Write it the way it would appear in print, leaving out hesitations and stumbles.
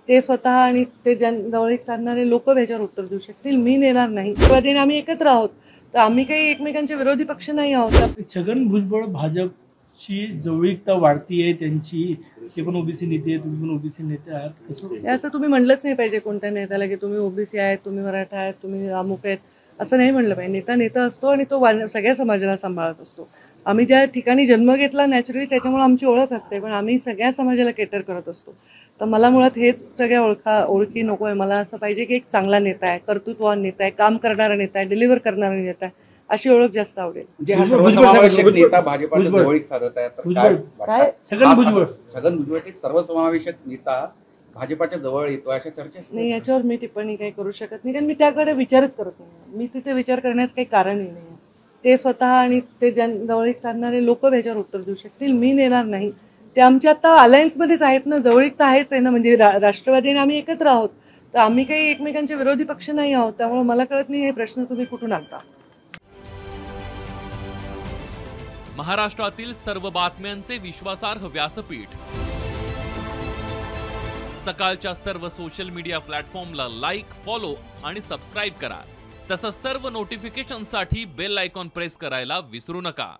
ते स्वतः आणि ते जवळीक साधणारे लोक याच्यावर उत्तर देऊ शकतील, मी नेणार नाही. त्याने आम्ही एकत्र आहोत, तर आम्ही काही एकमेकांचे विरोधी पक्ष नाही आहोत. छगन भुजबळ भाजपची जवळीकता वाढतीये त्यांची, ते पण ओबीसी नेते आहेत, तुम्ही पण ओबीसी नेते आहात, कसं असं तुम्ही म्हणलंच नाही पाहिजे कोणत्या नेत्याला की तुम्ही ओबीसी आहेत, तुम्ही मराठा आहेत, तुम्ही अमुक आहेत, असं नाही म्हणलं पाहिजे. नेता नेता असतो आणि तो सगळ्या समाजाला सांभाळत असतो. आम्ही ज्या ठिकाणी जन्म घेतला नॅचरली त्याच्यामुळे आमची ओळख असते, पण आम्ही सगळ्या समाजाला केटर करत असतो. तर मला मुळात हेच सगळ्या ओळखी नको आहे. मला असं पाहिजे की एक चांगला नेता आहे, कर्तृत्ववान नेता आहे, काम करणारा नेता आहे, डिलिव्हर करणारा नेता आहे, अशी ओळख जास्त आवडेल. म्हणजे हा सर्वसमावेशक नेता भाजपाच्या जवळीक साधत आहे, तर काय छगन भुजबळ एक सर्वसमावेशक नेता भाजपाच्या जवळ येतो अशा चर्चा नाही, याच्यावर मी टिप्पणी काही करू शकत नाही, कारण मी त्याकडे विचारच करत नाही. मी तिथे विचार करण्याचं काही कारणही नाही. ते स्वतः आणि ते जवळीक साधणारे लोक याच्यावर उत्तर देऊ शकतील, मी नेणार नाही. ते आमच्या आता अलायन्समध्येच आहेत ना, जवळीक तर आहेच आहे ना, म्हणजे राष्ट्रवादीने आम्ही एकत्र आहोत, तर आम्ही काही एकमेकांचे विरोधी पक्ष नाही आहोत. त्यामुळे मला कळत नाही हे प्रश्न तुम्ही कुठून आणता. महाराष्ट्रातील सर्व बातम्यांचे विश्वासार्ह व्यासपीठ, सकाळच्या सर्व सोशल मीडिया प्लॅटफॉर्मला लाईक, फॉलो आणि सबस्क्राईब करा. तसंच सर्व नोटिफिकेशनसाठी बेल आयकॉन प्रेस करायला विसरू नका.